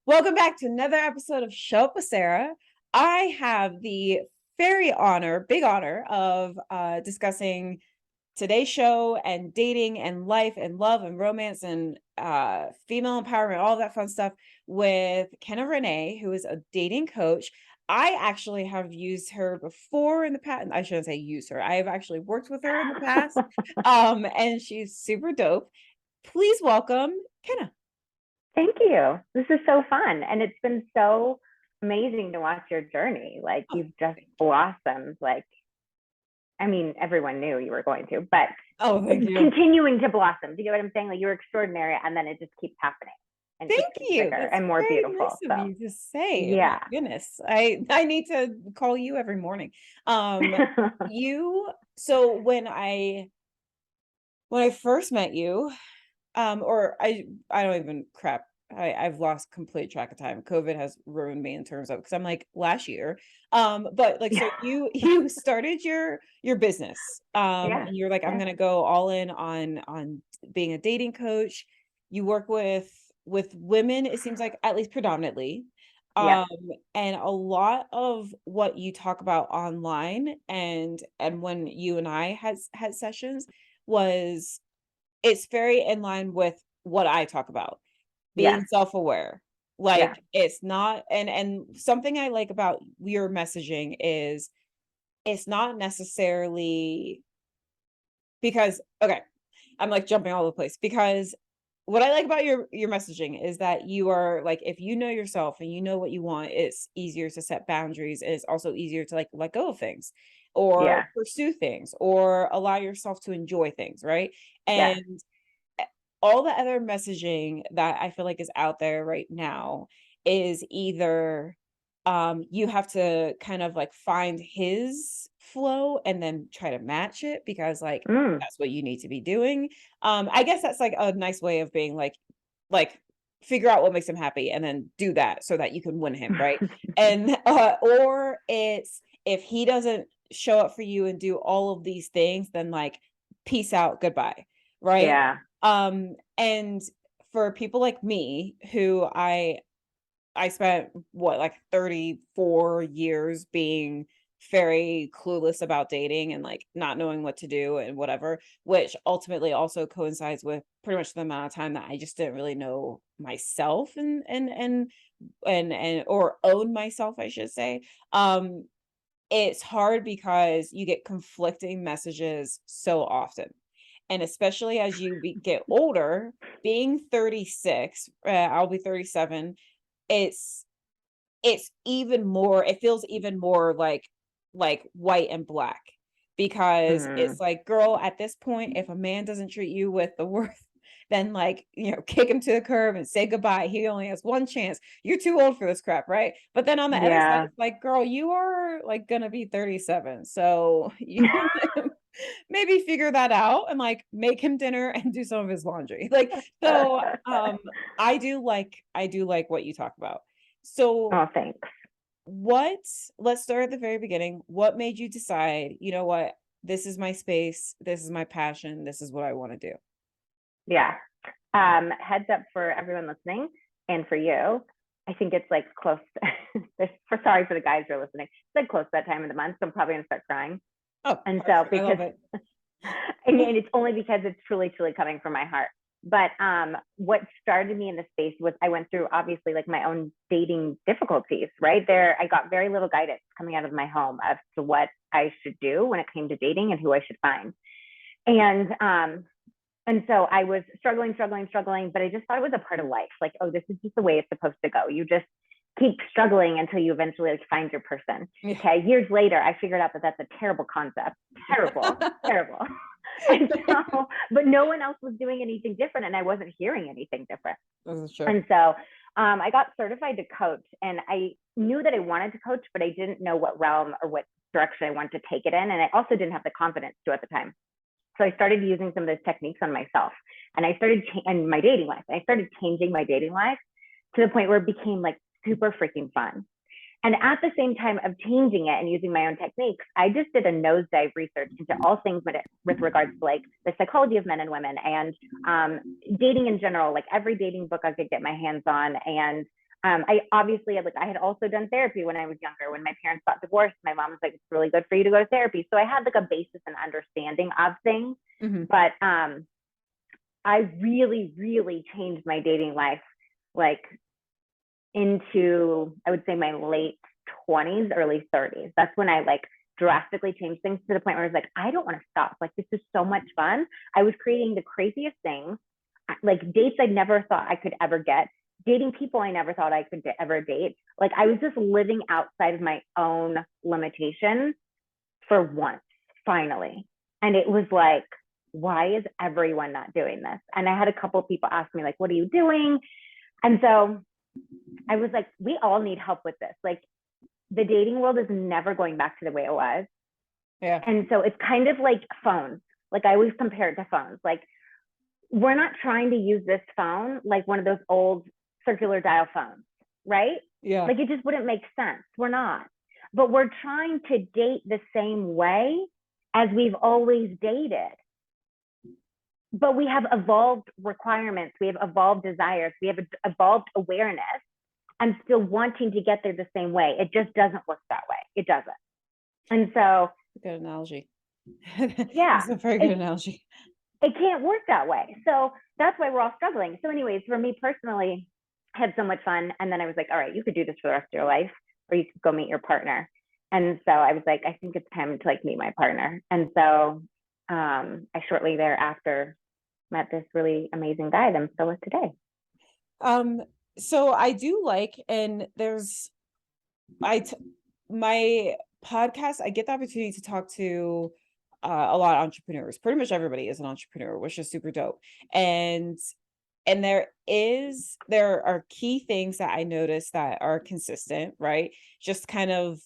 Welcome back to another episode of Show Up with Sarah. I have the big honor of discussing today's show and dating and life and love and romance and female empowerment, all that fun stuff with Kenna and Renee, who is a dating coach. I actually have used her before in the past. I shouldn't say use her. I have actually worked with her in the past. And she's super dope. Please welcome Kenna. Thank you. This is so fun. And it's been so amazing to watch your journey. Like you've just blossomed. Everyone knew you were going to, but Thank you. continuing to blossom. Do you get what I'm saying? Like you're extraordinary and then it just keeps happening. And Thank keeps you. bigger That's and more very beautiful. nice of you to say. Yeah. My goodness. I need to call you every morning. So when I first met you, or I don't even I've lost complete track of time. COVID has ruined me in terms of, because I'm like last year. But like, so you started your business. And you're like, I'm gonna go all in on being a dating coach. You work with women, it seems like, at least predominantly. Yeah. And a lot of what you talk about online and when you and I had sessions was, it's very in line with what I talk about, being self-aware. Like it's not, and something I like about your messaging is it's not necessarily because, okay, I'm like jumping all over the place, because what I like about your messaging is that you are like, if you know yourself and you know what you want, it's easier to set boundaries, and it's also easier to like let go of things or pursue things or allow yourself to enjoy things, right? And all the other messaging that I feel like is out there right now is either you have to kind of like find his flow and then try to match it because like that's what you need to be doing. I guess that's like a nice way of being like figure out what makes him happy and then do that so that you can win him, right? And or it's, if he doesn't show up for you and do all of these things, then like peace out, goodbye, right? Yeah. And for people like me who I spent what, like 34 years being very clueless about dating and like not knowing what to do and whatever, which ultimately also coincides with pretty much the amount of time that I just didn't really know myself and or own myself, I should say. It's hard because you get conflicting messages so often. And especially as you get older, being 36, I'll be 37, it's even more, it feels even more like white and black, because it's like, girl, at this point, if a man doesn't treat you with the worth, then like, kick him to the curb and say goodbye. He only has one chance. You're too old for this crap, right? But then on the other side, it's like, girl, you are like gonna be 37. So you maybe figure that out and like make him dinner and do some of his laundry. Like, so I do like what you talk about. So Thanks. let's start at the very beginning. What made you decide, you know what, this is my space, this is my passion, this is what I want to do? Yeah. Heads up for everyone listening and for you. I think it's like close. Sorry for the guys who are listening. It's like close to that time of the month, so I'm probably gonna start crying. Oh, and so because I love it. and it's only because it's truly coming from my heart. But what started me in the space was I went through obviously like my own dating difficulties, right? I got very little guidance coming out of my home as to what I should do when it came to dating and who I should find. And so I was struggling, but I just thought it was a part of life. Like, oh, this is just the way it's supposed to go. You just keep struggling until you eventually like find your person. Yeah. Okay. Years later, I figured out that that's a terrible concept. Terrible. And so, but no one else was doing anything different, and I wasn't hearing anything different. Sure. And so I got certified to coach, and I knew that I wanted to coach, but I didn't know what realm or what direction I wanted to take it in. And I also didn't have the confidence to at the time. So I started using some of those techniques on myself, and I started in my dating life. I started changing my dating life to the point where it became like super freaking fun. And at the same time of changing it and using my own techniques, I just did a nosedive research into all things with regards to like the psychology of men and women and dating in general, like every dating book I could get my hands on, and I obviously I had also done therapy when I was younger. When my parents got divorced, my mom was like, it's really good for you to go to therapy. So I had like a basis and understanding of things. Mhm. But I really, really changed my dating life like into, I would say, my late 20s, early 30s. That's when I like drastically changed things to the point where I was like, I don't want to stop. Like, this is so much fun. I was creating the craziest things, like dates I never thought I could ever get, dating people I never thought I could ever date. Like, I was just living outside of my own limitations for once, finally. And it was like, why is everyone not doing this? And I had a couple of people ask me, like, what are you doing? And so I was like, we all need help with this. Like, the dating world is never going back to the way it was. Yeah. And so it's kind of like phones. Like, I always compare it to phones. Like, we're not trying to use this phone like one of those old circular dial phones, right? Yeah. Like, it just wouldn't make sense. We're not. But we're trying to date the same way as we've always dated. But we have evolved requirements, we have evolved desires, we have evolved awareness, and still wanting to get there the same way. It just doesn't work that way. It doesn't. And so, Good analogy. yeah, That's a very good analogy. it can't work that way. So that's why we're all struggling. So, anyways, for me personally, I had so much fun. And then I was like, all right, you could do this for the rest of your life, or you could go meet your partner. And so I was like, I think it's time to like meet my partner. And so I shortly thereafter met this really amazing guy that I'm still with today. So I do like, and there's, my podcast, I get the opportunity to talk to a lot of entrepreneurs. Pretty much everybody is an entrepreneur, which is super dope. And there are key things that I notice that are consistent, right? Just kind of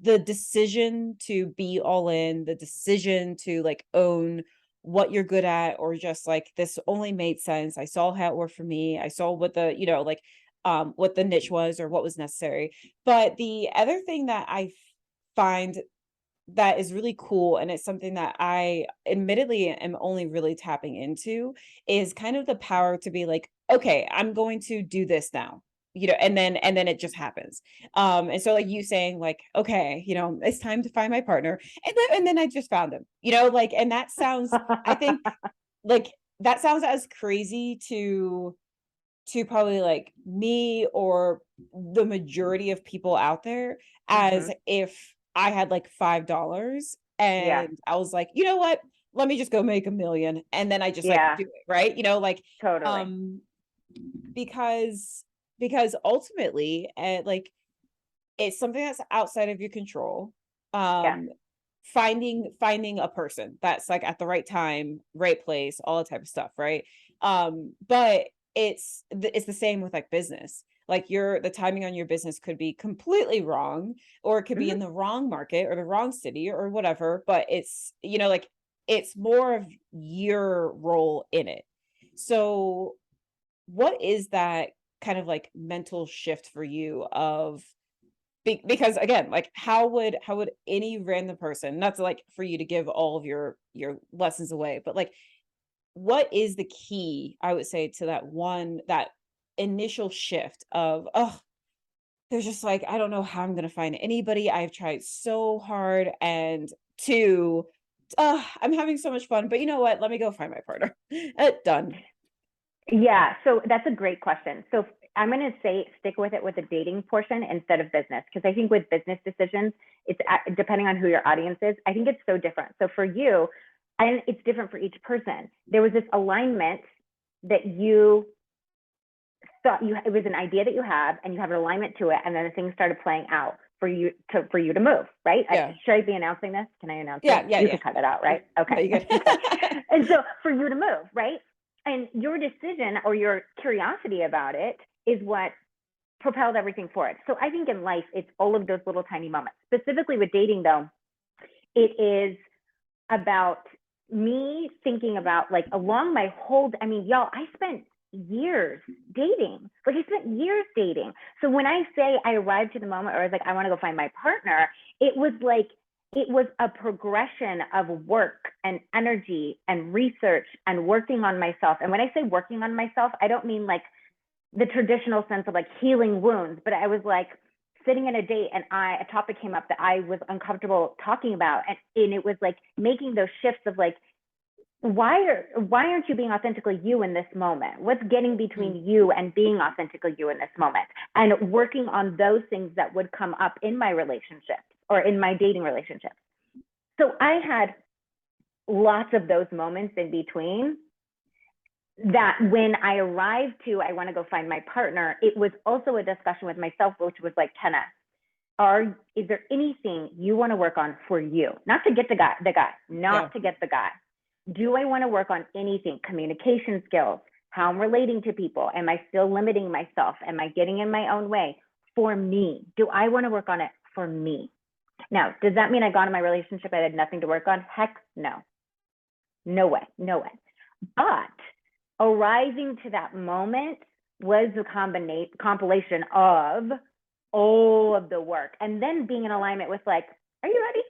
the decision to be all in, the decision to like own what you're good at, or just like this only made sense. I saw how it worked for me. I saw what the, like what the niche was or what was necessary. But the other thing that I find that is really cool, and it's something that I admittedly am only really tapping into, is kind of the power to be like, okay, I'm going to do this now, and then it just happens. And so like you saying like, okay, it's time to find my partner, and then I just found him, like, and that sounds, I think, like, that sounds as crazy to probably like me or the majority of people out there, as Mm-hmm. if I had like $5 Yeah, and I was like, you know what? Let me just go make 1 million. And then I just like yeah, do it, right? Like, totally. um, because ultimately, like, it's something that's outside of your control. Yeah. Um, finding a person that's like at the right time, right place, all that type of stuff, right? But it's the same with like business. Like, the timing on your business could be completely wrong, or it could be in Mm-hmm. the wrong market or the wrong city or whatever, but it's, like, it's more of your role in it. So what is that kind of like mental shift for you of, because again, like, how would any random person, not to like for you to give all of your lessons away, but like, what is the key, I would say, to that initial shift of, oh, there's just like, I don't know how I'm gonna find anybody. I've tried so hard, and two, I'm having so much fun, but you know what? Let me go find my partner. Done. Yeah, so that's a great question. So I'm going to say stick with it with the dating portion instead of business, because I think with business decisions, it's depending on who your audience is. I think it's so different. So for you, and it's different for each person. There was this alignment that you thought it was an idea that you have, and you have an alignment to it, and then the things started playing out for you to move, right? Yeah. Should I be announcing this? Can I announce Yeah. it? Yeah. You Yeah. can cut it out, right? No, Okay. you good. Okay. And so for you to move, right? And your decision or your curiosity about it is what propelled everything forward. So I think in life, it's all of those little tiny moments. Specifically with dating, though, it is about me thinking about, like, along my whole, I mean, y'all, I spent years dating. Like, I spent years dating. So when I say I arrived to the moment where I was like, I want to go find my partner, it was like, it was a progression of work and energy and research and working on myself. And when I say working on myself, I don't mean like the traditional sense of like healing wounds, but I was like sitting in a date and a topic came up that I was uncomfortable talking about. And it was like making those shifts of like, why aren't you being authentically you in this moment? What's getting between you and being authentically you in this moment? And working on those things that would come up in my relationships or in my dating relationships. So I had lots of those moments in between that when I arrived to, I want to go find my partner, it was also a discussion with myself, which was like, Kenna, is there anything you want to work on for you? Not to get the guy, not to get the guy. Do I want to work on anything? Communication skills, how I'm relating to people. Am I still limiting myself? Am I getting in my own way? For me, do I want to work on it for me? Now, does that mean I got in my relationship, I had nothing to work on? Heck no. No way. But arising to that moment was the compilation of all of the work, and then being in alignment with like, are you ready?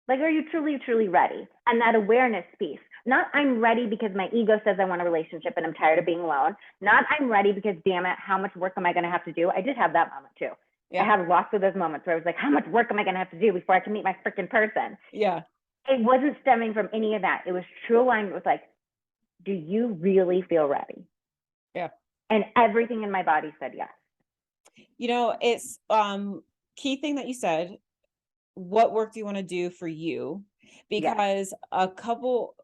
Like, are you truly ready? And that awareness piece. Not I'm ready because my ego says I want a relationship and I'm tired of being alone. Not I'm ready because damn it, how much work am I going to have to do? I did have that moment too. Yeah. I had lots of those moments where I was like, how much work am I going to have to do before I can meet my freaking person? Yeah. It wasn't stemming from any of that. It was true alignment with like, do you really feel ready? Yeah. And everything in my body said yes. You know, it's key thing that you said, what work do you want to do for you? Because a couple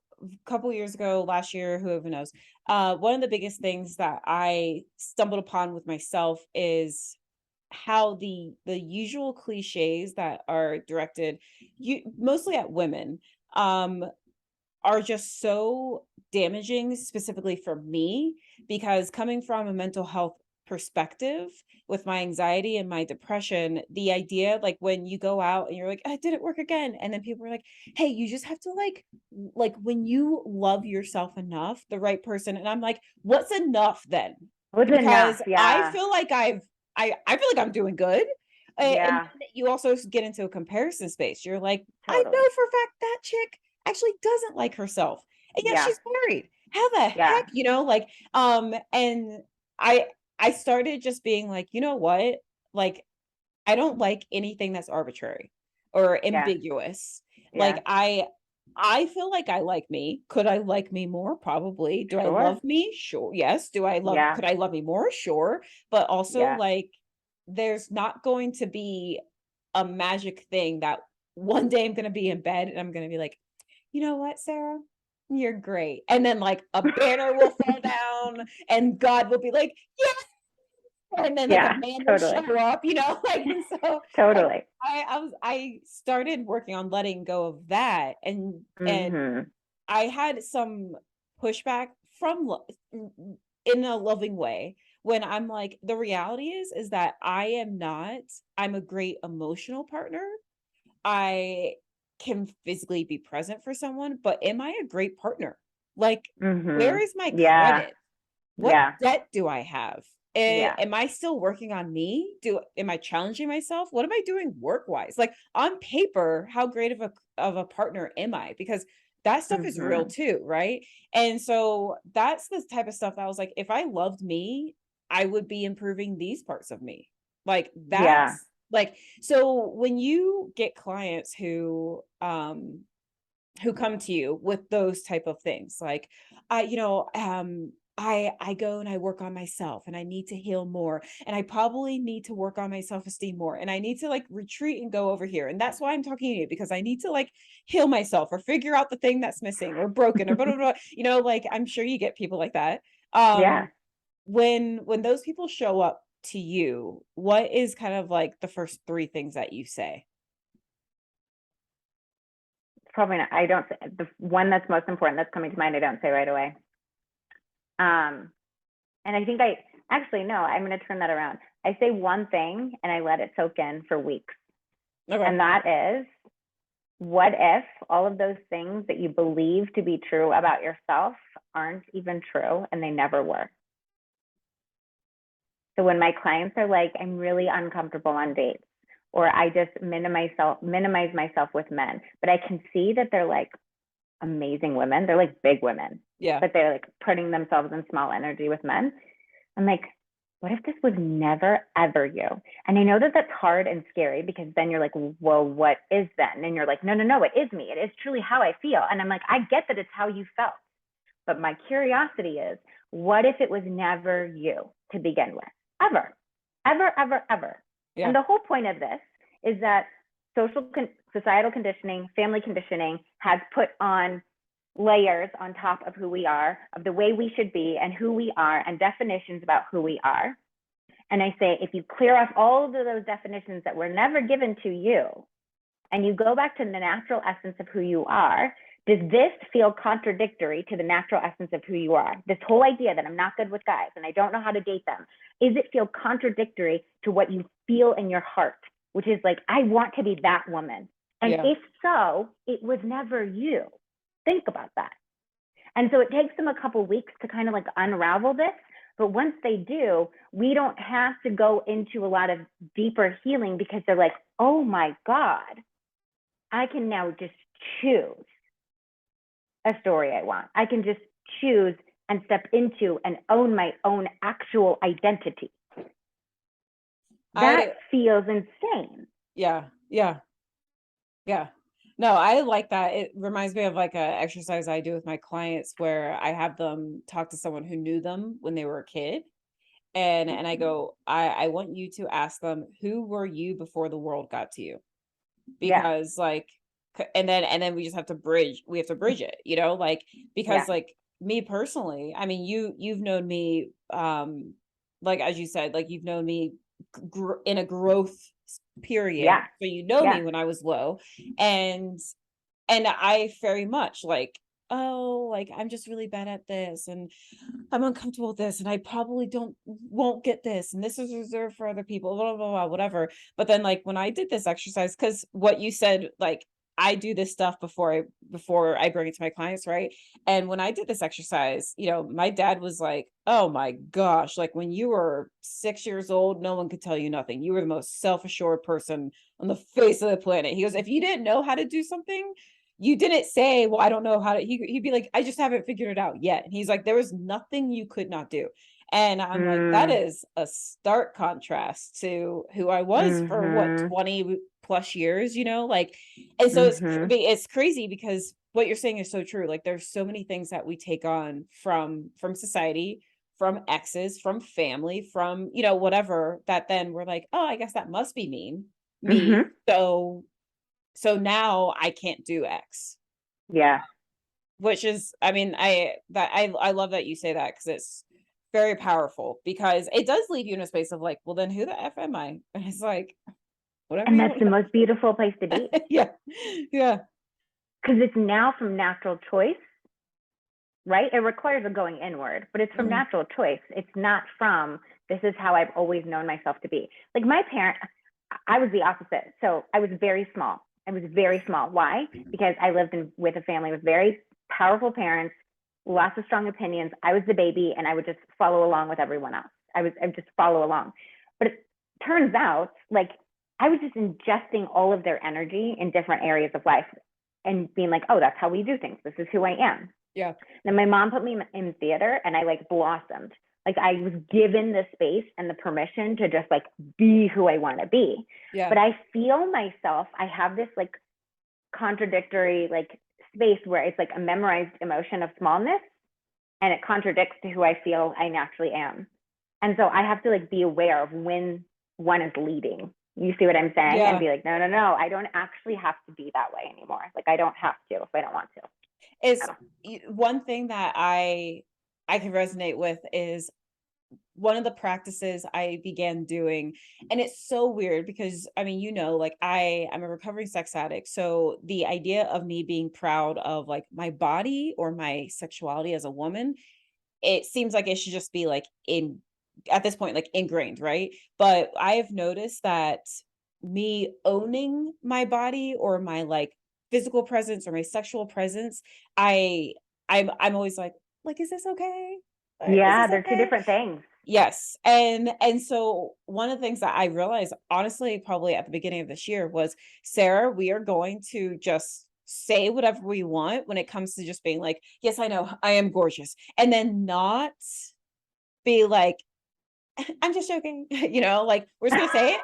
years ago, last year, whoever knows, one of the biggest things that I stumbled upon with myself is how the usual cliches that are directed mostly at women are just so damaging, specifically for me, because coming from a mental health perspective with my anxiety and my depression, the idea like when you go out and you're like, I didn't work again, and then people are like, hey, you just have to like when you love yourself enough, the right person, and I'm like, what's enough then? What's enough? Yeah. I feel like I feel like I'm doing good. And then you also get into a comparison space. You're like, totally. I know for a fact that chick actually doesn't like herself, and yet she's married. How the heck, you know, like, and I started just being like, you know what, like, I don't like anything that's arbitrary or ambiguous. Like, I feel like I like me. Could I like me more? Probably. Do I love me? Sure. Yes. Could I love me more? Sure. But also like, there's not going to be a magic thing that one day I'm going to be in bed and I'm going to be like, you know what, Sarah, you're great. And then like a banner will fall down and God will be like, yes. And then like a man will show up, you know, like, so totally. I started working on letting go of that. And I had some pushback from in a loving way when I'm like, the reality is that I'm a great emotional partner. I can physically be present for someone, but am I a great partner? Like, where is my credit? What debt do I have? Am I still working on me? Am I challenging myself? What am I doing work-wise? Like, on paper, how great of a partner am I? Because that stuff is real too, right? And so that's the type of stuff that I was like, if I loved me, I would be improving these parts of me. Like, that's like, so when you get clients who come to you with those type of things, like, I go and I work on myself and I need to heal more, and I probably need to work on my self-esteem more, and I need to like retreat and go over here. And that's why I'm talking to you, because I need to like heal myself or figure out the thing that's missing or broken or blah, blah, blah. You know, like, I'm sure you get people like that. When those people show up to you, what is kind of like the first three things that you say? Probably not. I don't. The one that's most important that's coming to mind, I don't say right away. And I think no, I'm going to turn that around. I say one thing and I let it soak in for weeks. Okay. And that is, what if all of those things that you believe to be true about yourself aren't even true and they never were? So when my clients are like, I'm really uncomfortable on dates, or I just minimize myself with men, but I can see that they're like amazing women. They're like big women. Yeah. But they're like putting themselves in small energy with men. I'm like, what if this was never, ever you? And I know that that's hard and scary, because then you're like, well, what is then? And you're like, no, no, no, it is me. It is truly how I feel. And I'm like, I get that it's how you felt. But my curiosity is, what if it was never you to begin with? Ever, ever, ever, ever. Yeah. And the whole point of this is that societal conditioning, family conditioning has put on layers on top of who we are, of the way we should be and who we are, and definitions about who we are. And I say, if you clear off all of those definitions that were never given to you, and you go back to the natural essence of who you are, does this feel contradictory to the natural essence of who you are? This whole idea that I'm not good with guys and I don't know how to date them, is it feel contradictory to what you feel in your heart, which is like, I want to be that woman? And Yeah. if so, it was never you. Think about that. And so it takes them a couple weeks to kind of like unravel this. But once they do, we don't have to go into a lot of deeper healing, because they're like, oh my God, I can now just choose a story I want. I can just choose and step into and own my own actual identity. That feels insane. Yeah. Yeah. Yeah. No, I like that. It reminds me of like a exercise I do with my clients where I have them talk to someone who knew them when they were a kid. And I go, I want you to ask them, who were you before the world got to you? Yeah. Because like and then we just have to bridge it, like, because Yeah. like me personally, I mean, you've known me, like, as you said, like, you've known me in a growth period, Yeah. so you know me Yeah. when I was low, and I very much like, oh, like, I'm just really bad at this, and I'm uncomfortable with this, and I probably won't get this, and this is reserved for other people, blah, blah, blah, whatever. But then, like, when I did this exercise, because what you said, like, I do this stuff before I bring it to my clients, right? And when I did this exercise, my dad was like, "Oh my gosh, like when you were 6 years old, no one could tell you nothing. You were the most self-assured person on the face of the planet." He goes, "If you didn't know how to do something, you didn't say, well, I don't know how to," he'd be like, "I just haven't figured it out yet." And he's like, "There was nothing you could not do." And I'm like, that Mm. is a stark contrast to who I was for what, Mm-hmm. 20 plus years, like, and so Mm-hmm. it's crazy because what you're saying is so true. Like, there's so many things that we take on from society, from exes, from family, from, whatever, that then we're like, oh, I guess that must be me. Mm-hmm. So now I can't do X, Yeah. which is, I mean, I love that you say that, because it's very powerful, because it does leave you in a space of like, well, then who the F am I? And it's like, whatever And you that's want. the most beautiful place to be, Yeah. Yeah. because it's now from natural choice, right? It requires a going inward, but it's from Mhm. natural choice. It's not from, this is how I've always known myself to be. Like my parent, I was the opposite. So I was very small. I was very small. Why? Because I lived with a family with very powerful parents, lots of strong opinions. I was the baby, and I would just follow along with everyone else. I would just follow along. But it turns out, like, I was just ingesting all of their energy in different areas of life and being like, oh, that's how we do things. This is who I am. Yeah. Then my mom put me in theater, and I like blossomed. Like I was given the space and the permission to just like be who I want to be. Yeah. But I feel myself, I have this like contradictory like space where it's like a memorized emotion of smallness, and it contradicts to who I feel I naturally am. And so I have to like be aware of when one is leading. You see what I'm saying? And Yeah. be like, no, no, no, I don't actually have to be that way anymore. Like I don't have to if I don't want to. Is one thing that I can resonate with is one of the practices I began doing, and it's so weird because I mean, like, I'm a recovering sex addict. So the idea of me being proud of like my body or my sexuality as a woman, it seems like it should just be like at this point, like, ingrained, right? But I have noticed that me owning my body or my like physical presence or my sexual presence, I I'm always like, is this okay? Is Yeah, this they're two okay? different things. Yes. And so one of the things that I realized, honestly, probably at the beginning of this year was, Sarah, we are going to just say whatever we want when it comes to just being like, yes, I know I am gorgeous. And then not be like, I'm just joking, like we're just gonna say it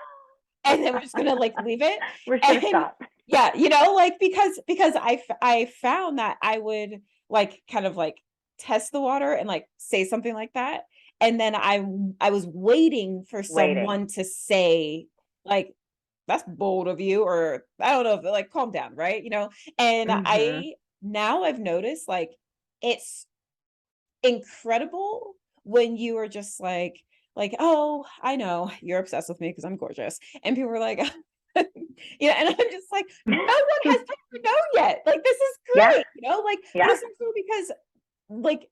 and then we're just gonna like leave it. We're just gonna And stop. yeah, like because I found that I would like kind of like test the water and like say something like that. And then I was waiting for Waiting. someone to say like that's bold of you, or I don't know, like calm down, right? And Mm-hmm. I've noticed like it's incredible when you are just oh, I know you're obsessed with me because I'm gorgeous. And people are like, and I'm just like, no one has told me no yet. Like, this is Yeah. great, but Yeah. it's so cool because like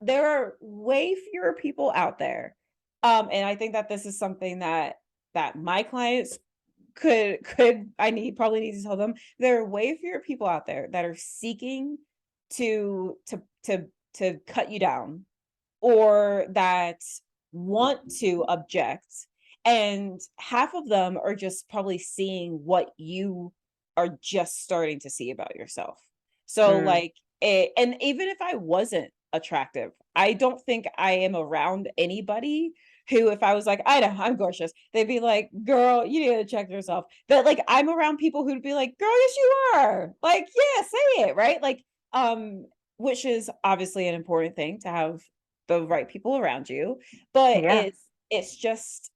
there are way fewer people out there. And I think that this is something that my clients could probably need to tell them. There are way fewer people out there that are seeking to to to to cut you down, or that want to object, and half of them are just probably seeing what you are just starting to see about yourself. So Mm. like and even if I wasn't attractive, I don't think I am around anybody who, if I was like, I know I'm gorgeous, they'd be like, girl, you need to check yourself. That like I'm around people who'd be like, girl, yes you are, like, yeah, say it, right? Like which is obviously an important thing to have the right people around you, but Yeah. it's just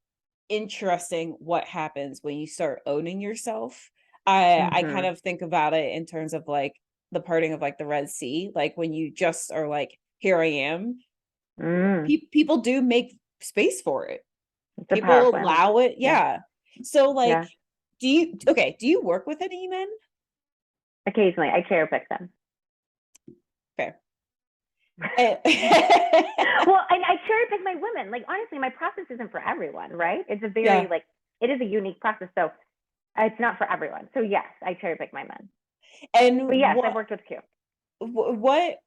interesting what happens when you start owning yourself. I kind Mm-hmm. of think about it in terms of like the parting of like the Red Sea, like when you just are like, here I am. Mm. People do make space for it. It's a People powerful image. allow it, Yeah. yeah. So like, Yeah. do you work with any men? Occasionally, I cherry pick them. Fair. Eh, Well, and I cherry pick my women. Like honestly, my process isn't for everyone, right? It's a very yeah. like it is a unique process, so it's not for everyone. So yes, I cherry pick my men. But And yes, I've worked with Q. what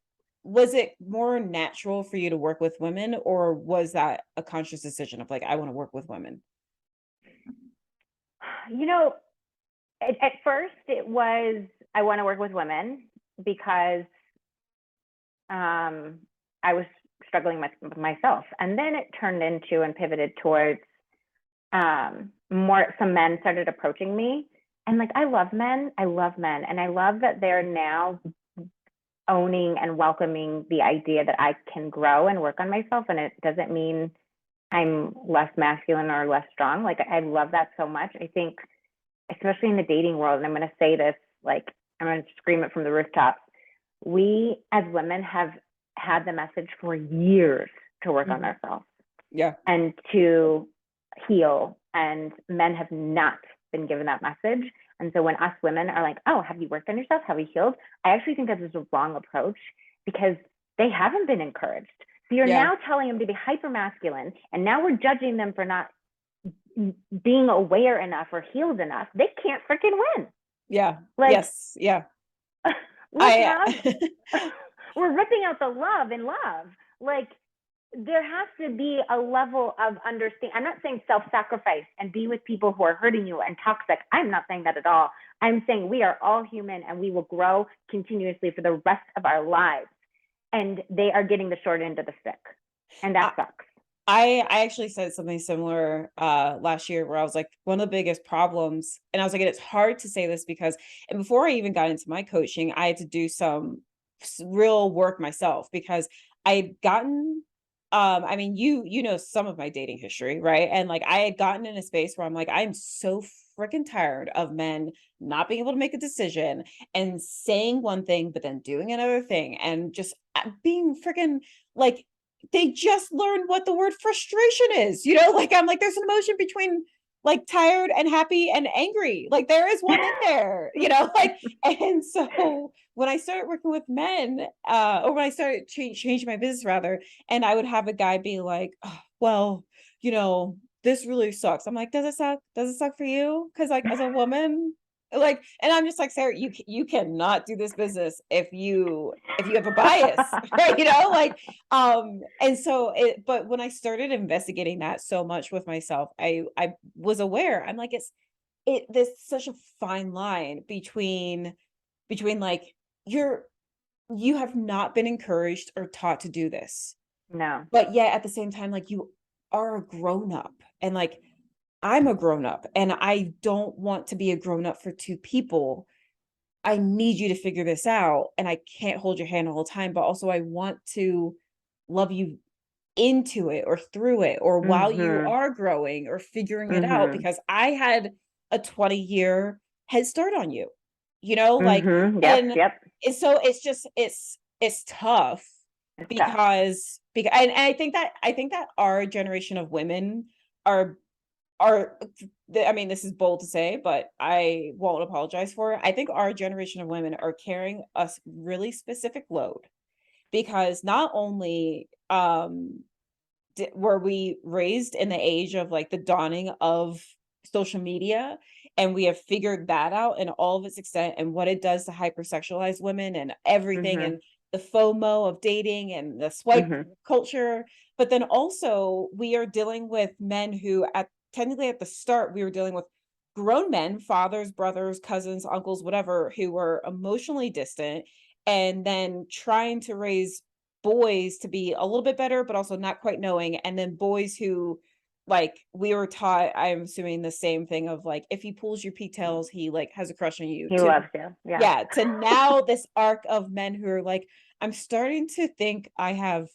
was it more natural for you to work with women, or was that a conscious decision of like, I want to work with women? You know, at first it was I want to work with women because I was struggling with myself, and then it turned into and pivoted towards more. Some men started approaching me, and like I love men, and I love that they're now owning and welcoming the idea that I can grow and work on myself, and it doesn't mean I'm less masculine or less strong. Like I love that so much. I think, especially in the dating world, and I'm going to say this, like I'm going to scream it from the rooftops. We as women have had the message for years to work on Mhm. ourselves Yeah. and to heal, and men have not been given that message. And so when us women are like, oh, have you worked on yourself? Have you healed? I actually think that is a wrong approach because they haven't been encouraged. So you're Yeah. now telling them to be hyper masculine, and now we're judging them for not being aware enough or healed enough. They can't freaking win. Yeah. Like, Yes. Yeah. let's I have, we're ripping out the love in love. Like, there has to be a level of understanding. I'm not saying self-sacrifice and be with people who are hurting you and toxic. I'm not saying that at all. I'm saying we are all human and we will grow continuously for the rest of our lives. And they are getting the short end of the stick. And that I sucks. I actually said something similar last year, where I was like, one of the biggest problems, and I was like, and it's hard to say this because, and before I even got into my coaching, I had to do some real work myself, because I'd gotten I mean, you know some of my dating history, right? And like I had gotten in a space where I'm like, I'm so freaking tired of men not being able to make a decision and saying one thing but then doing another thing, and just being freaking like, they just learned what the word frustration is, like I'm like, there's an emotion between like tired and happy and angry. Like there is one in there, like, and so when I started working with men, or when I started changing my business rather, and I would have a guy be like, oh, well, this really sucks. I'm like, does it suck? Does it suck for you? Because like as a woman, like, and I'm just like, Sarah, you cannot do this business if you have a bias, right? Like, and so but when I started investigating that so much with myself, I was aware. I'm like, there's such a fine line between like, you're you have not been encouraged or taught to do this, No. but yet at the same time, like, you are a grown up, and like I'm a grown up and I don't want to be a grown up for two people. I need you to figure this out, and I can't hold your hand all the time, but also I want to love you into it or through it or while you Mhm. are growing or figuring it out, Mhm. because I had a 20-year head start on you, you know, like, Mhm. Yep. and Yep. so it's just it's tough It's tough. because and I think that our generation of women are are I mean, this is bold to say, but I won't apologize for it. I think our generation of women are carrying a really specific load, because not only were we raised in the age of like the dawning of social media, and we have figured that out in all of its extent and what it does to hypersexualize women and everything, Mhm. and the FOMO of dating and the swipe Mhm. culture. But then also we are dealing with men who at technically at the start we were dealing with grown men, fathers, brothers, cousins, uncles, whatever, who were emotionally distant, and then trying to raise boys to be a little bit better, but also not quite knowing, and then boys who, like, we were taught, I'm assuming the same thing of, like, if he pulls your pigtails, he, like, has a crush on you, He to loves you. Yeah. yeah, to now this arc of men who are like, "I'm starting to think I have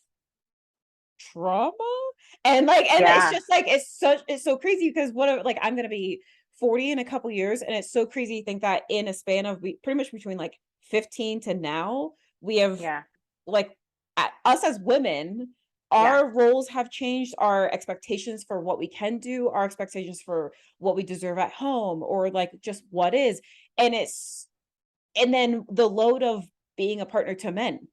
trauma?" And, like, and it's Yeah. just, like, it's so crazy because like, I'm gonna be 40 in a couple years, and it's so crazy to think that in a span of pretty much between, like, 15 to now, we have Yeah. like, us as women, Yeah. our roles have changed, our expectations for what we can do, our expectations for what we deserve at home, or, like, just what is, and it's and then the load of being a partner to men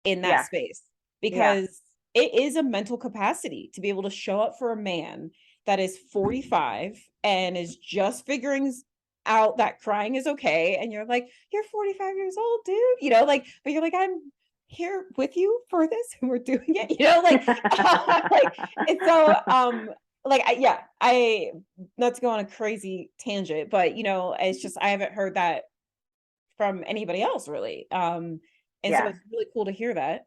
in that Yeah. space, Yeah. because it is a mental capacity to be able to show up for a man that is 45 and is just figuring out that crying is okay, and you're like, "You're 45 years old, dude," you know, like, but you're like, "I'm here with you for this, and we're doing it," you know, like, like, and so, like, I not to go on a crazy tangent, but, you know, it's just I haven't heard that from anybody else really, and so Yeah. it's really cool to hear that.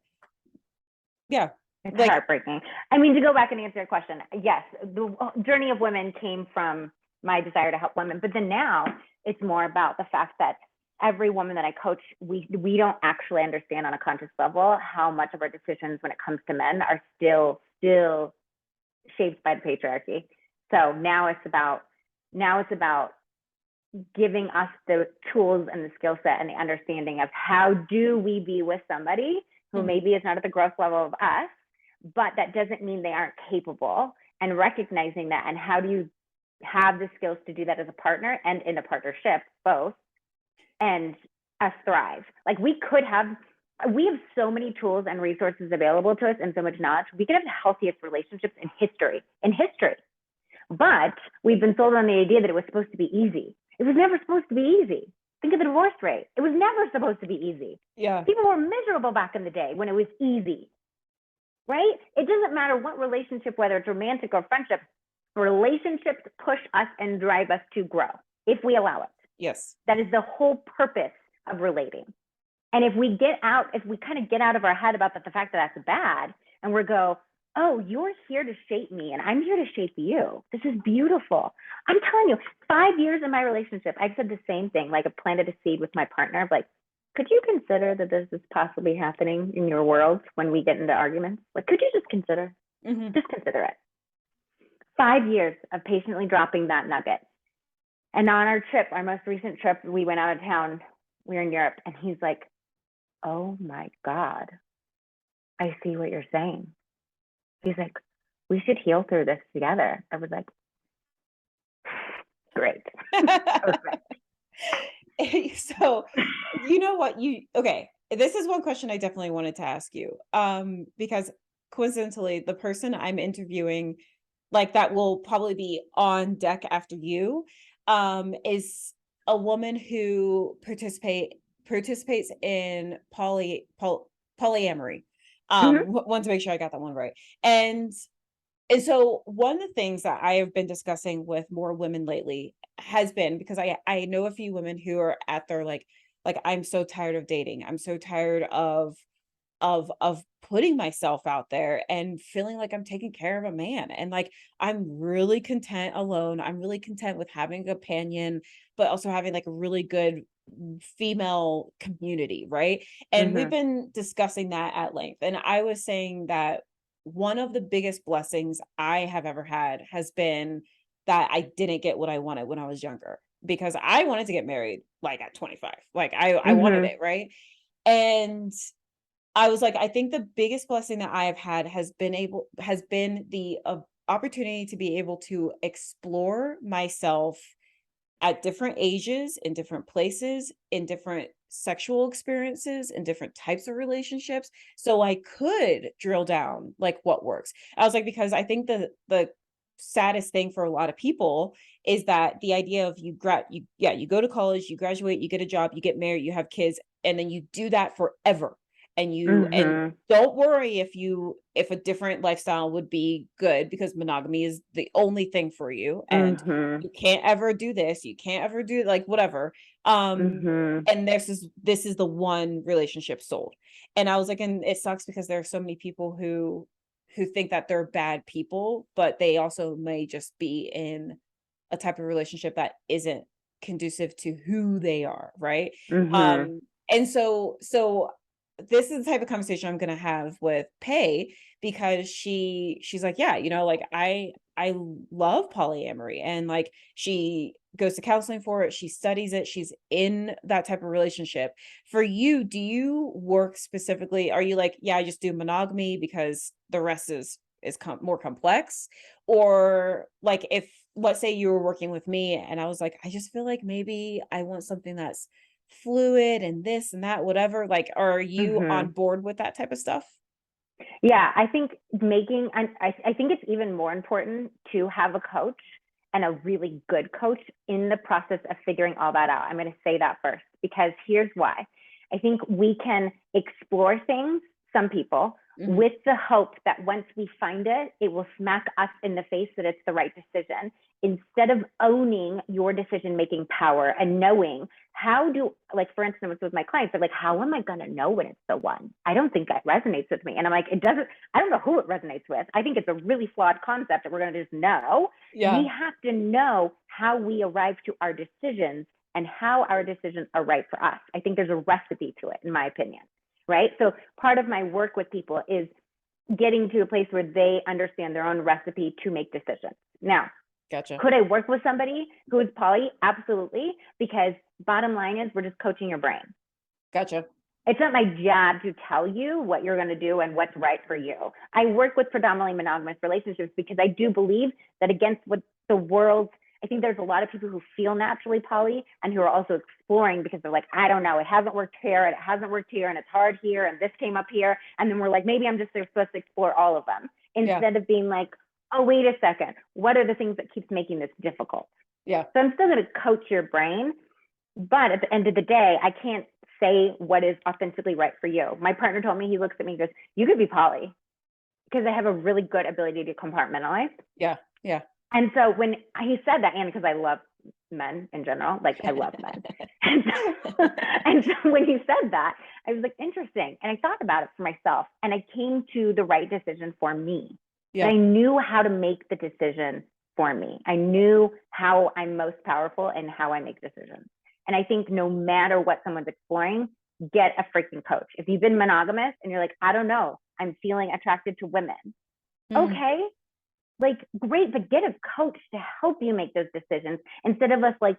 Yeah. It's Like heartbreaking. I mean, to go back and answer your question, yes, the journey of women came from my desire to help women, but then now it's more about the fact that every woman that I coach, we don't actually understand on a conscious level how much of our decisions when it comes to men are still shaped by the patriarchy. So now it's about giving us the tools and the skill set and the understanding of how do we be with somebody who mhm, maybe is not at the growth level of us, but that doesn't mean they aren't capable, and recognizing that, and how do you have the skills to do that as a partner and in a partnership both, and us thrive. Like we have so many tools and resources available to us and so much knowledge. We could have the healthiest relationships in history, but we've been sold on the idea that it was supposed to be easy. It was never supposed to be easy. Think of the divorce rate. It was never supposed to be easy. yeah, People were miserable back in the day when it was easy, right? It doesn't matter what relationship, whether it's romantic or friendship, relationships push us and drive us to grow if we allow it. yes, That is the whole purpose of relating. And if we kind of get out of our head about the fact that that's bad, and we go, oh, you're here to shape me and I'm here to shape you. This is beautiful. I'm telling you, 5 years in my relationship, I've said the same thing. Like, I planted a seed with my partner of like, could you consider that this is possibly happening in your world when we get into arguments? Like, could you mhm, just consider it? 5 years of patiently dropping that nugget. And on our trip, our most recent trip, we went out of town. We were in Europe, and he's like, oh my God, I see what you're saying. He's like, we should heal through this together. I was like, great. Perfect. so, you know what, you okay, this is one question I definitely wanted to ask you, because coincidentally, the person I'm interviewing, like, that will probably be on deck after you, is a woman who participates in polyamory. Mm-hmm. Want to make sure I got that one right. And so one of the things that I have been discussing with more women lately has been, because I know a few women who are at their like I'm so tired of dating. I'm so tired of of putting myself out there and feeling like I'm taking care of a man. And like I'm really content alone. I'm really content with having a companion, but also having like a really good female community, right? And we've Mm-hmm. been discussing that at length. And I was saying that one of the biggest blessings I have ever had has been that I didn't get what I wanted when I was younger, because I wanted to get married like at 25. Like I wanted Mm-hmm. it, right? And I was like, I think the biggest blessing that I have had has been the opportunity to be able to explore myself at different ages, in different places, in different sexual experiences, in different types of relationships, so I could drill down like what works. I was like, because I think the saddest thing for a lot of people is that the idea of you go to college, you graduate, you get a job, you get married, you have kids, and then you do that forever. And Mm-hmm. don't worry if a different lifestyle would be good, because monogamy is the only thing for you, and Mm-hmm. you can't ever do this, you can't ever do like whatever. Um, Mm-hmm. and this is the one relationship sold. And I was like, and it sucks because there are so many people who think that they're bad people, but they also may just be in a type of relationship that isn't conducive to who they are, right? Mm-hmm. And so this is the type of conversation I'm gonna have with Pay, because she's like, yeah, like I love polyamory, and like she goes to counseling for it, she studies it, she's in that type of relationship. For you, do you work specifically, are you like, yeah, I just do monogamy because the rest is more complex? Or like, if let's say you were working with me and I was like, I just feel like maybe I want something that's fluid and this and that, whatever, like, are you Mm-hmm. on board with that type of stuff? Yeah, I think I think it's even more important to have a coach, and a really good coach, in the process of figuring all that out. I'm going to say that first, because here's why. I think we can explore things, some people, Mhm. with the hope that once we find it, it will smack us in the face that it's the right decision, instead of owning your decision making power and knowing how do, like, for instance, with my clients, they're like, how am I going to know when it's the one? I don't think that resonates with me. And I'm like, it doesn't, I don't know who it resonates with. I think it's a really flawed concept that we're going to just know. We Yeah. have to know how we arrive to our decisions and how our decisions are right for us. I think there's a recipe to it, in my opinion. Right. So part of my work with people is getting to a place where they understand their own recipe to make decisions. Now, Gotcha. could I work with somebody who is poly? Absolutely. Because bottom line is, we're just coaching your brain. Gotcha. It's not my job to tell you what you're going to do and what's right for you. I work with predominantly monogamous relationships because I do believe that, against what the world, I think there's a lot of people who feel naturally poly and who are also exploring because they're like, I don't know, it hasn't worked here, and it hasn't worked here, and it's hard here, and this came up here. And then we're like, maybe I'm just supposed to explore all of them, Yeah. instead of being like, oh, wait a second, what are the things that keeps making this difficult? Yeah. So I'm still going to coach your brain, but at the end of the day, I can't say what is authentically right for you. My partner told me, he looks at me and goes, you could be poly, because I have a really good ability to compartmentalize. Yeah. Yeah. And so when he said that, and because I love men in general, like I love men. And so, and so when he said that, I was like, interesting. And I thought about it for myself, and I came to the right decision for me. But Yeah. I knew how to make the decision for me. I knew how I'm most powerful and how I make decisions. And I think no matter what someone's exploring, get a freaking coach. If you've been monogamous and you're like, I don't know, I'm feeling attracted to women. Mm. Okay, like, great, but get a coach to help you make those decisions, instead of us like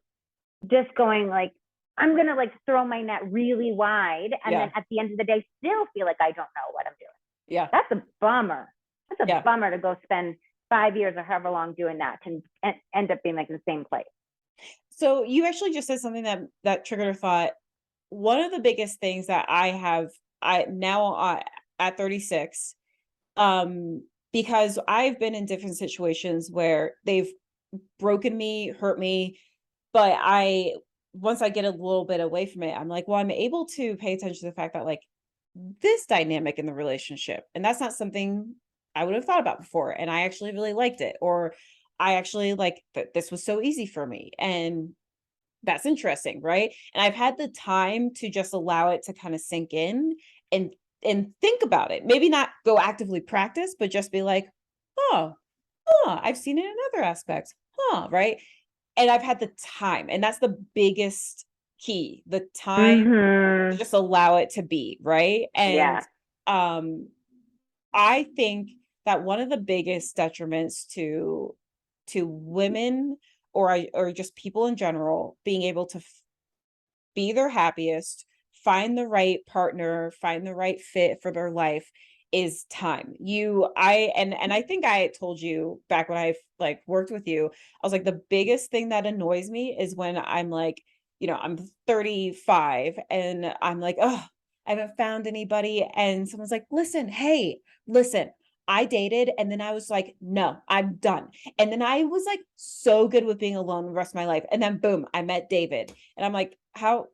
just going like, I'm gonna like throw my net really wide, and then Yeah. at the end of the day still feel like I don't know what I'm doing. Yeah. That's a bummer. That's a Yeah. bummer to go spend 5 years or however long doing that and end up being like in the same place. So you actually just said something that triggered a thought. One of the biggest things that I now at 36, um, because I've been in different situations where they've broken me, hurt me, but once I get a little bit away from it, I'm like, well, I'm able to pay attention to the fact that like this dynamic in the relationship, and that's not something I would have thought about before, and I actually really liked it, or I actually like that this was so easy for me, and that's interesting, right? And I've had the time to just allow it to kind of sink in and think about it. Maybe not go actively practice, but just be like, oh, I've seen it in other aspects. Right. And I've had the time, and that's the biggest key, the time to Mm-hmm. just allow it to be, right? And Yeah. um I think that one of the biggest detriments to women, or just people in general, being able to be their happiest, find the right partner, find the right fit for their life, is time. And I think I told you back when I like worked with you, I was like, the biggest thing that annoys me is when I'm like, I'm 35 and I'm like, oh, I haven't found anybody. And someone's like, listen, hey, listen, I dated and then I was like, no, I'm done. And then I was like so good with being alone the rest of my life. And then boom, I met David. And I'm like, how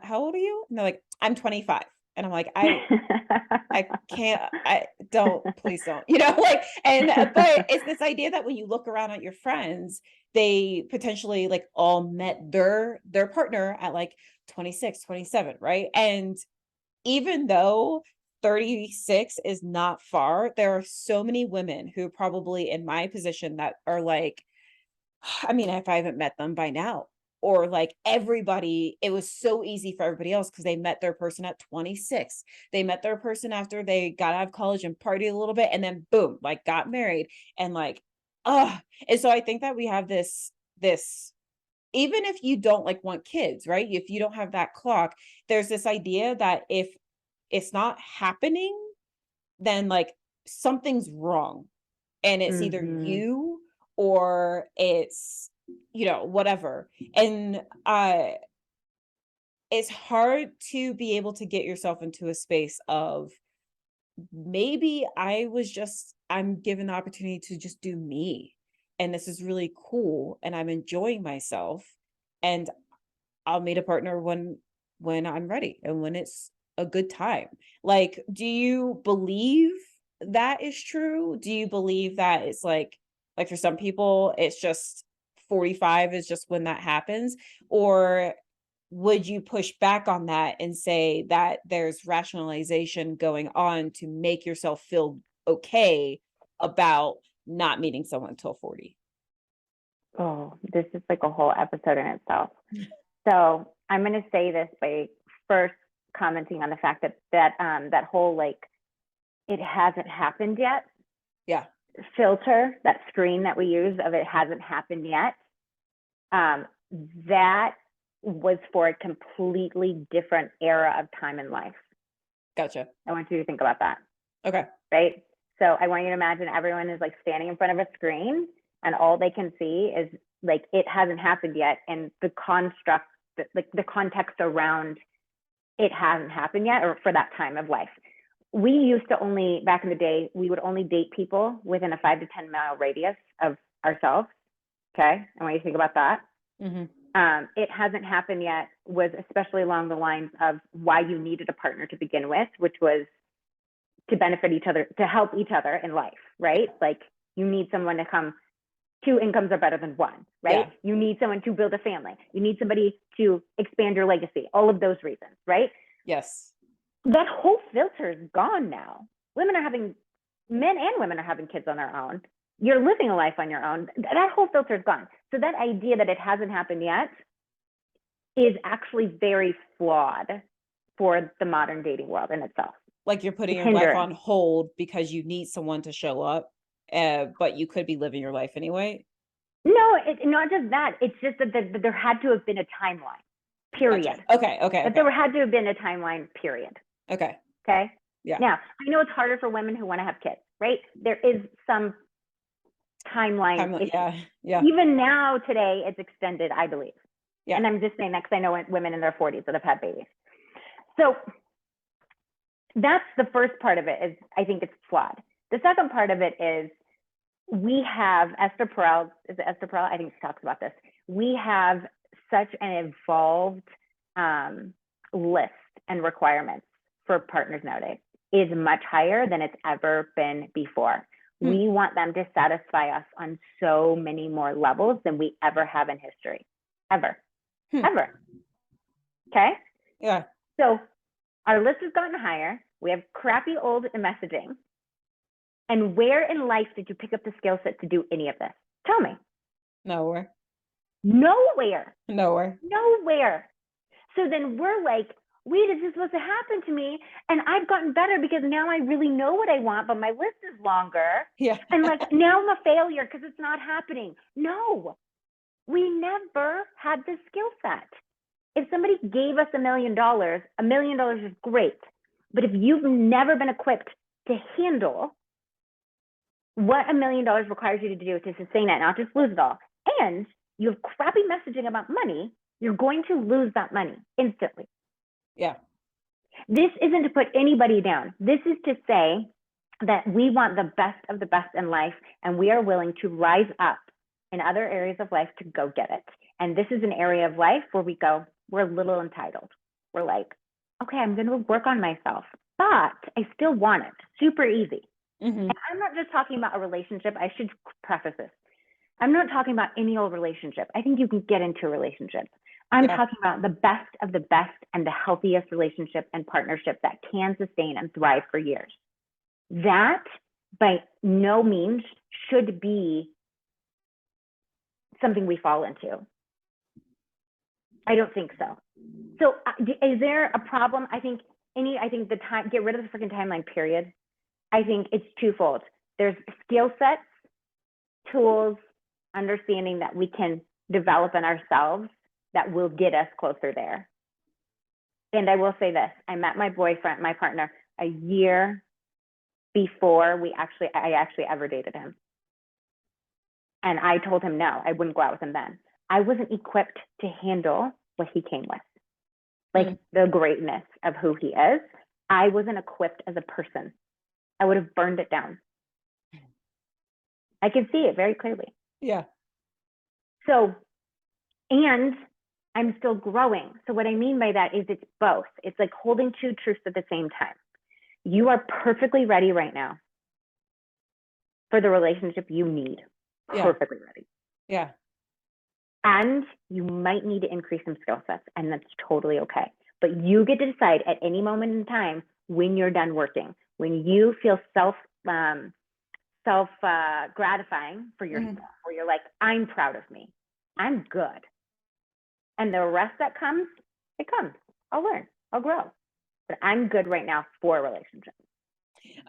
old are you? And they're like, I'm 25. And I'm like, I can't, I don't, please don't, like, but it's this idea that when you look around at your friends, they potentially like all met their partner at like 26, 27, right? And even though 36 is not far, there are so many women who are probably in my position that are like, I mean, if I haven't met them by now, or like everybody, it was so easy for everybody else because they met their person at 26. They met their person after they got out of college and partied a little bit, and then boom, like got married and like, and so I think that we have this even if you don't like want kids, right? If you don't have that clock, there's this idea that if it's not happening, then like something's wrong, and it's either Mm-hmm. you or it's whatever. And it's hard to be able to get yourself into a space of, maybe I'm given the opportunity to just do me, and this is really cool and I'm enjoying myself, and I'll meet a partner when I'm ready and when it's a good time. Like, do you believe that is true? Do you believe that it's like for some people it's just 45 is just when that happens? Or would you push back on that and say that there's rationalization going on to make yourself feel okay about not meeting someone until 40? Oh, this is like a whole episode in itself. So I'm going to say this by first commenting on the fact that whole like it hasn't happened yet Yeah. filter, that screen that we use of it hasn't happened yet. That was for a completely different era of time in life. Gotcha. I want you to think about that. Okay. Right. So I want you to imagine everyone is like standing in front of a screen and all they can see is like it hasn't happened yet, and the construct, like the context around it hasn't happened yet, or for that time of life. We used to only, back in the day, we would only date people within a 5 to 10 mile radius of ourselves. Okay. I want you to think about that. Mm-hmm. It hasn't happened yet was especially along the lines of why you needed a partner to begin with, which was to benefit each other, to help each other in life, right? Like you need someone to come, two incomes are better than one, right? Yeah. You need someone to build a family. You need somebody to expand your legacy, all of those reasons, right? Yes. That whole filter is gone now. Men and women are having kids on their own. You're living a life on your own. That whole filter is gone. So that idea that it hasn't happened yet is actually very flawed for the modern dating world in itself. Like you're putting It's your life hindering. on hold because you need someone to show up, but you could be living your life anyway. No, it's not just that. It's just that there had to have been a timeline, Gotcha. period. Okay. There had to have been a timeline, period. Okay. Okay. Yeah. Now, I know it's harder for women who want to have kids, right? There is some timeline issue. Yeah. Even now, today, it's extended, I believe. Yeah. And I'm just saying that because I know women in their 40s that have had babies. So that's the first part of it, is I think it's flawed. The second part of it is we have Esther Perel, is it Esther Perel? I think she talks about this. We have such an evolved list and requirements for partners nowadays. Is much higher than it's ever been before. We want them to satisfy us on so many more levels than we ever have in history. Ever. Okay? Yeah. So our list has gotten higher. We have crappy old messaging. And where in life did you pick up the skill set to do any of this? Tell me. Nowhere. Nowhere. Nowhere. Nowhere. So then we're like, wait, is this supposed to happen to me? And I've gotten better because now I really know what I want, but my list is longer. Yeah. And like, now I'm a failure because it's not happening. No, we never had this skill set. If somebody gave us $1 million is great. But if you've never been equipped to handle what $1 million requires you to do to sustain it, not just lose it all, and you have crappy messaging about money, you're going to lose that money instantly. Yeah. This isn't to put anybody down. This is to say that we want the best of the best in life, and we are willing to rise up in other areas of life to go get it. And this is an area of life where we go, we're a little entitled. We're like, okay, I'm going to work on myself, but I still want it. Super easy. Mm-hmm. And I'm not just talking about a relationship. I should preface this. I'm not talking about any old relationship. I think you can get into a relationship. I'm talking about the best of the best and the healthiest relationship and partnership that can sustain and thrive for years. That by no means should be something we fall into. I don't think so. So is there a problem? I think the time, get rid of the freaking timeline period. I think it's twofold. There's skill sets, tools, understanding that we can develop in ourselves that will get us closer there. And I will say this, I met my boyfriend, my partner, a year before I actually ever dated him. And I told him no, I wouldn't go out with him then. I wasn't equipped to handle what he came with, like the greatness of who he is. I wasn't equipped as a person. I would have burned it down. I can see it very clearly. Yeah. So, and I'm still growing. So what I mean by that is it's both. It's like holding two truths at the same time. You are perfectly ready right now for the relationship you need. Perfectly ready. Yeah. And you might need to increase some skill sets, and that's totally okay. But you get to decide at any moment in time when you're done working, when you feel self-gratifying for yourself, where you're like, I'm proud of me. I'm good. And the rest that comes, it comes. I'll learn. I'll grow. But I'm good right now for a relationship.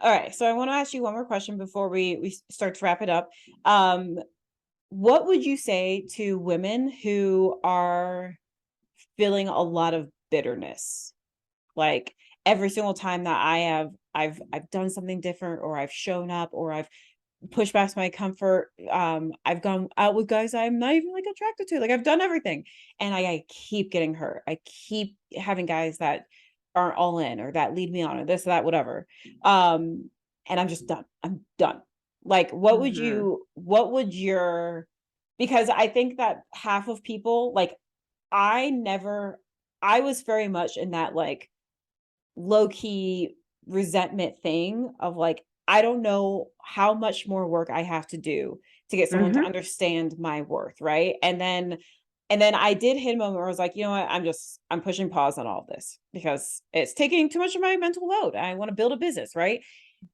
All right. So I want to ask you one more question before we start to wrap it up. What would you say to women who are feeling a lot of bitterness? Like every single time that I've done something different, or I've shown up, or I've pushed past my comfort. I've gone out with guys I'm not even like attracted to. Like I've done everything, and I keep getting hurt. I keep having guys that aren't all in, or that lead me on, or this, or that, whatever. And I'm just done. I'm done. Like, what would your, because I think that half of people, like, I was very much in that like low key resentment thing of like, I don't know how much more work I have to do to get someone to understand my worth. Right. And then I did hit a moment where I was like, you know what, I'm pushing pause on all of this because it's taking too much of my mental load. I want to build a business. Right.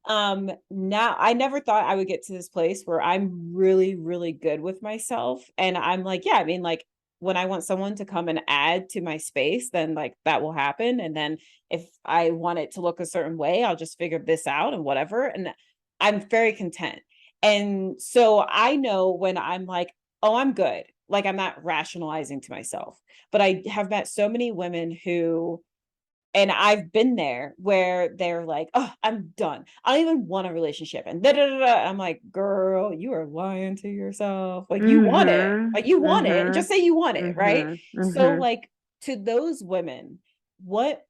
Now I never thought I would get to this place where I'm really, really good with myself. And I'm like, yeah, I mean, like when I want someone to come and add to my space, then like that will happen. And then if I want it to look a certain way, I'll just figure this out and whatever. And I'm very content. And so I know when I'm like, oh, I'm good. Like I'm not rationalizing to myself, but I have met so many women who, and I've been there where they're like, oh, I'm done. I don't even want a relationship. And da, da, da, da. I'm like, girl, you are lying to yourself. Like you want it. Like you want it. And just say you want it. Right. So like to those women, what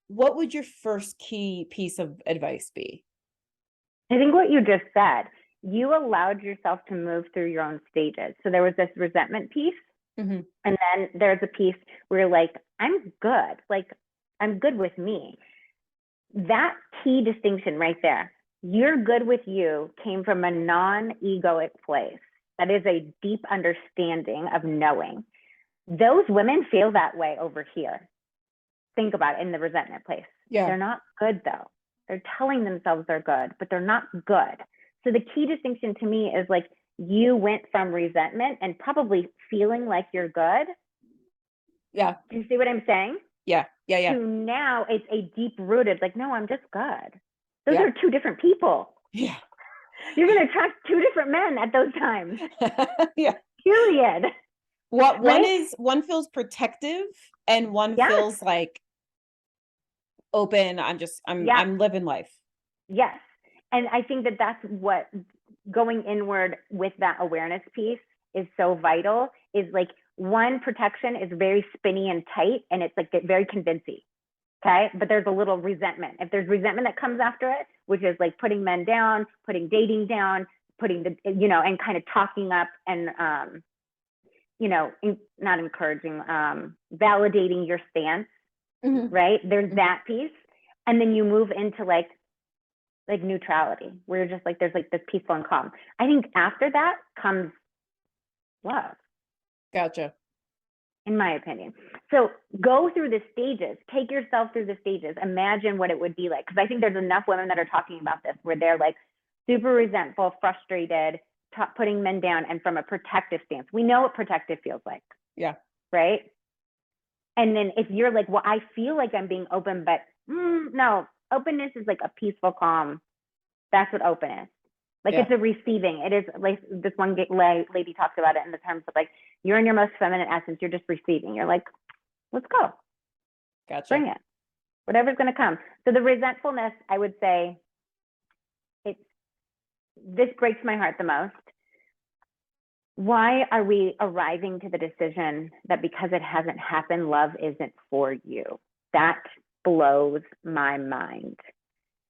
would your first key piece of advice be? I think what you just said, you allowed yourself to move through your own stages. So there was this resentment piece. And then there's a piece where you're like, I'm good. Like, I'm good with me. That key distinction right there, you're good with you, came from a non-egoic place. That is a deep understanding of knowing. Those women feel that way over here. Think about it in the resentment place. Yeah. They're not good though. They're telling themselves they're good, but they're not good. So the key distinction to me is like, you went from resentment and probably feeling like you're good. Yeah. Do you see what I'm saying? Yeah. Yeah. Yeah. To now it's a deep rooted, like, no, I'm just good. Those Yeah. are two different people. Yeah. You're going to attract two different men at those times. Yeah. Period. What Right? one feels protective and one Yes. feels like open. Yes. I'm living life. Yes. And I think that that's what going inward with that awareness piece is so vital, is like, one, protection is very spinny and tight, and it's like very convincing. Okay. But there's a little resentment. If there's resentment that comes after it, which is like putting men down, putting dating down, putting the, and kind of talking up and, not encouraging, validating your stance, right? There's that piece. And then you move into like neutrality, where you're just like, there's like this peaceful and calm. I think after that comes love. Gotcha. In my opinion. So go through the stages, take yourself through the stages, imagine what it would be like. Because I think there's enough women that are talking about this where they're like super resentful, frustrated, putting men down, and from a protective stance. We know what protective feels like. Yeah. Right. And then if you're like, well, I feel like I'm being open, but no, openness is like a peaceful calm. That's what open is. Like, it's a receiving. It is like this one lady talks about it in the terms of like, you're in your most feminine essence. You're just receiving. You're like, let's go. Gotcha. Bring it. Whatever's going to come. So the resentfulness, I would say, this breaks my heart the most. Why are we arriving to the decision that because it hasn't happened, love isn't for you? That blows my mind.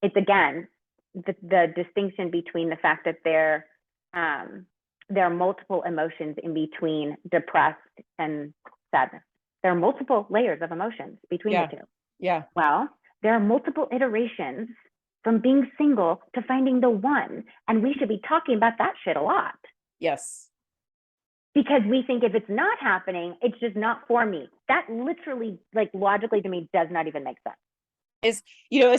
It's, again, the distinction between the fact that there are multiple emotions in between depressed and sadness. There are multiple layers of emotions between the two. Yeah. Well, there are multiple iterations from being single to finding the one. And we should be talking about that shit a lot. Yes. Because we think if it's not happening, it's just not for me. That literally, like, logically to me, does not even make sense. It's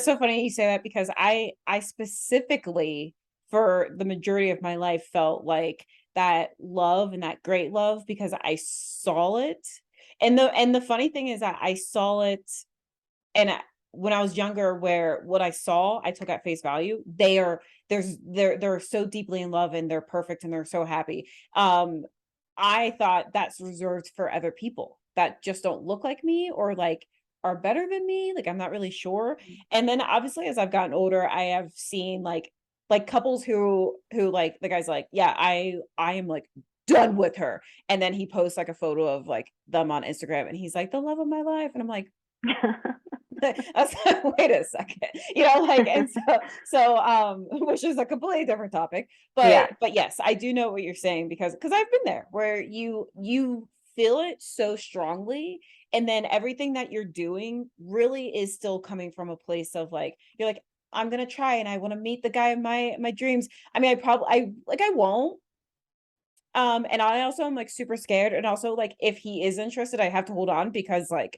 so funny you say that, because I specifically, for the majority of my life, felt like that love and that great love because I saw it. And the funny thing is that I saw it, and when I was younger, where what I saw, I took at face value. They're so deeply in love and they're perfect and they're so happy. I thought that's reserved for other people that just don't look like me, or like are better than me. Like, I'm not really sure. And then obviously as I've gotten older, I have seen like couples who like, the guy's like, yeah, I am like done with her. And then he posts like a photo of like them on Instagram and he's like, the love of my life. And I'm like, I was like, wait a second, and which is a completely different topic, but yes, I do know what you're saying, because I've been there where you feel it so strongly, and then everything that you're doing really is still coming from a place of like, you're like, I'm gonna try and I want to meet the guy of my dreams. I mean, I won't. And I also am like super scared, and also like if he is interested, I have to hold on, because like,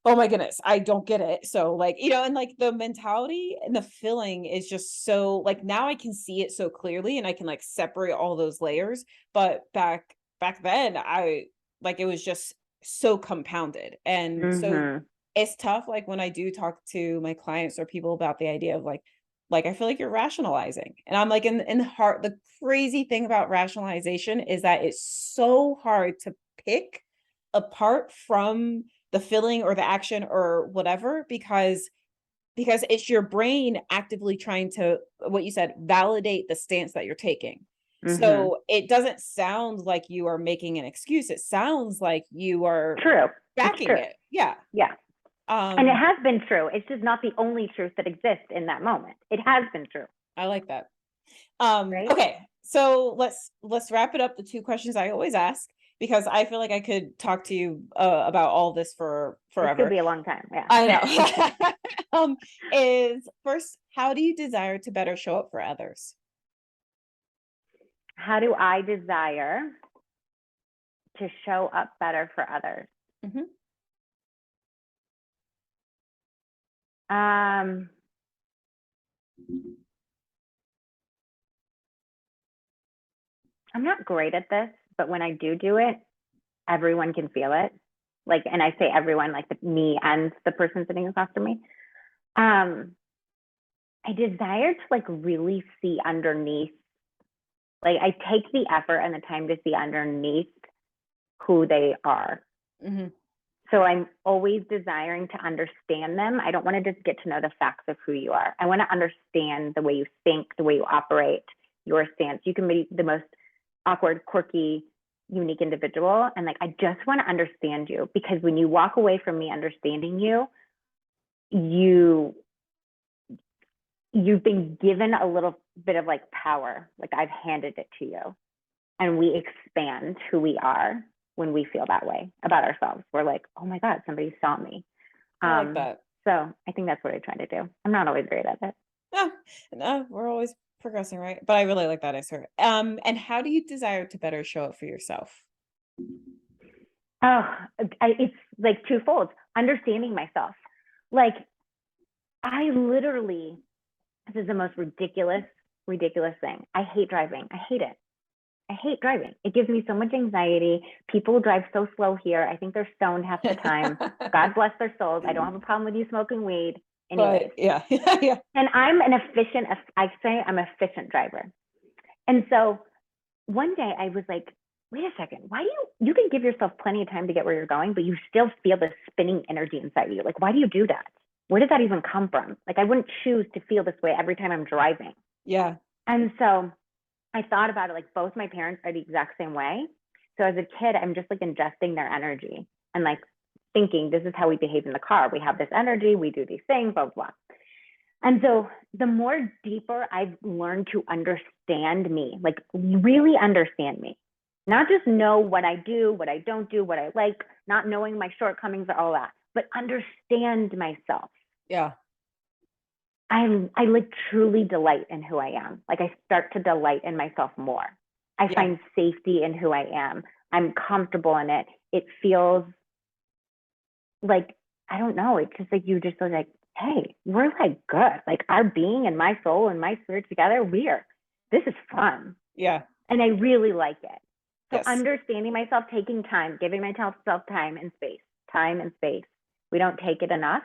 oh my goodness, I don't get it. So like, and like the mentality and the feeling is just so like, now I can see it so clearly and I can like separate all those layers. But back then, I like, it was just so compounded. And so it's tough. Like when I do talk to my clients or people about the idea of like, I feel like you're rationalizing. And I'm like, in the heart, the crazy thing about rationalization is that it's so hard to pick apart from the feeling or the action or whatever, because it's your brain actively trying to, what you said, validate the stance that you're taking. So it doesn't sound like you are making an excuse. It sounds like you are backing it. Yeah. And it has been true. It's just not the only truth that exists in that moment. It has been true. I like that. Right? Okay, so let's wrap it up. The two questions I always ask, because I feel like I could talk to you about all this for forever. It could be a long time. Yeah. I know. Is first, how do you desire to better show up for others? How do I desire to show up better for others? I'm not great at this, but when I do it, everyone can feel it. Like, and I say everyone, like me and the person sitting across from me. Um, I desire to like really see underneath. Like, I take the effort and the time to see underneath who they are. Mm-hmm. So I'm always desiring to understand them. I don't want to just get to know the facts of who you are. I want to understand the way you think, the way you operate, your stance. You can be the most awkward, quirky, unique individual. And like, I just want to understand you, because when you walk away from me understanding you, you've been given a little bit of like power. Like, I've handed it to you, and we expand who we are when we feel that way about ourselves. We're like, oh my God, somebody saw me. I like that. So I think that's what I try to do. I'm not always great at it. No, no, we're always progressing, right? But I really like that answer. And how do you desire to better show up for yourself? Oh, it's like twofold. Understanding myself. Like, I literally, this is the most ridiculous thing. I hate driving. I hate it. I hate driving. It gives me so much anxiety. People drive so slow here. I think they're stoned half the time. God bless their souls. I don't have a problem with you smoking weed. Anyways. But yeah, yeah. And I'm an efficient, I say I'm an efficient driver. And so one day I was like, wait a second, why do you can give yourself plenty of time to get where you're going, but you still feel this spinning energy inside you. Like, why do you do that? Where did that even come from? Like, I wouldn't choose to feel this way every time I'm driving. Yeah. And so I thought about it, like, both my parents are the exact same way. So as a kid, I'm just like ingesting their energy and like thinking, this is how we behave in the car. We have this energy, we do these things, blah, blah, blah. And so the more deeper I've learned to understand me, like really understand me, not just know what I do, what I don't do, what I like, not knowing my shortcomings or all that, but understand myself. Yeah. I like truly delight in who I am. Like, I start to delight in myself more. I find safety in who I am. I'm comfortable in it. It feels like, I don't know, it's just like you just feel like, hey, we're like good. Like, our being and my soul and my spirit together, this is fun. Yeah. And I really like it. So Yes. understanding myself, taking time, giving myself time and space. We don't take it enough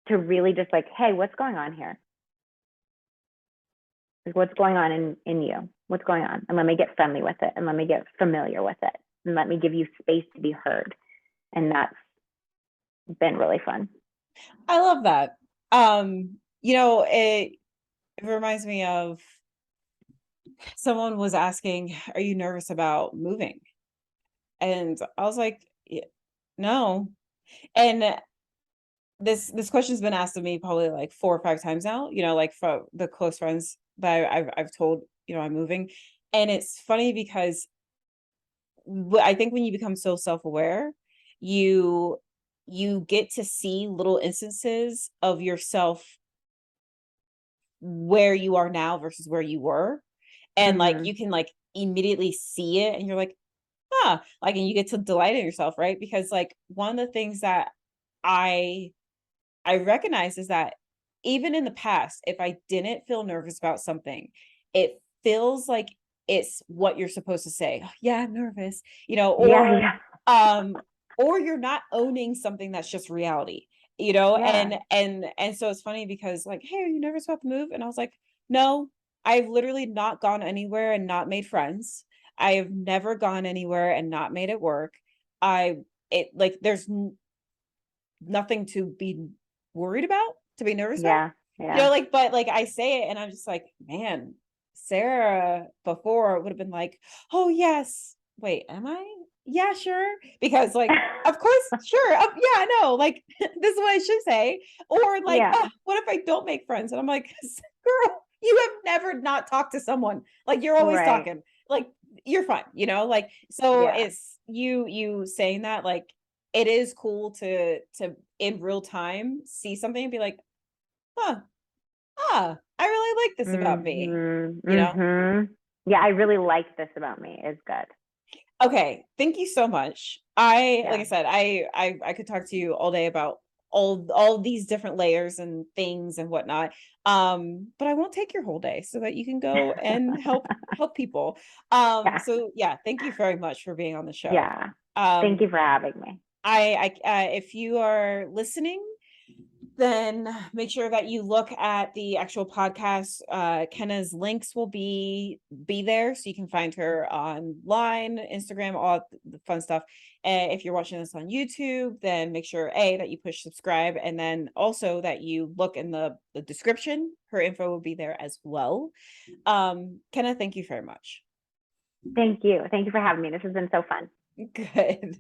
to really just like, hey, what's going on here? Like, what's going on in you? What's going on? And let me get friendly with it, and let me get familiar with it, and let me give you space to be heard. And that's been really fun. I love that. It reminds me of someone was asking, are you nervous about moving? And I was like, no. And this question's been asked of me probably like 4 or 5 times now, like for the close friends that I've told, I'm moving. And it's funny because I think when you become so self-aware, you get to see little instances of yourself where you are now versus where you were. And like you can like immediately see it and you're like, like, and you get to delight in yourself, right? Because like one of the things that I recognize is that even in the past, if I didn't feel nervous about something, it feels like it's what you're supposed to say. "Oh, yeah, I'm nervous, or you're not owning something that's just reality, Yeah. and so it's funny because like, hey, are you nervous about the move? And I was like, no, I've literally not gone anywhere and not made friends. I have never gone anywhere and not made it work. There's nothing to be worried about, to be nervous about. Yeah. But like I say it and I'm just like, man, Sarah before would have been like, oh yes, wait, am I? Yeah, sure. Because like, of course, sure. Yeah, no, like this is what I should say. Or like, Yeah. oh, what if I don't make friends? And I'm like, girl, you have never not talked to someone. Like you're always Right. talking. Like you're fine, like so Yeah. it's you saying that like it is cool to in real time see something and be like, huh, I really like this about me, Yeah, I really like this about me. It's good. Okay, thank you so much. Like I said, I could talk to you all day about all these different layers and things and whatnot. But I won't take your whole day so that you can go and help people. Yeah. So yeah, thank you very much for being on the show. Yeah. Thank Um, you for having me. if you are listening, then make sure that you look at the actual podcast. Kenna's links will be there, so you can find her online, Instagram, all the fun stuff. And if you're watching this on YouTube, then make sure that you push subscribe, and then also that you look in the description. Her info will be there as well. Kenna, thank you very much. Thank you. Thank you for having me. This has been so fun. Good.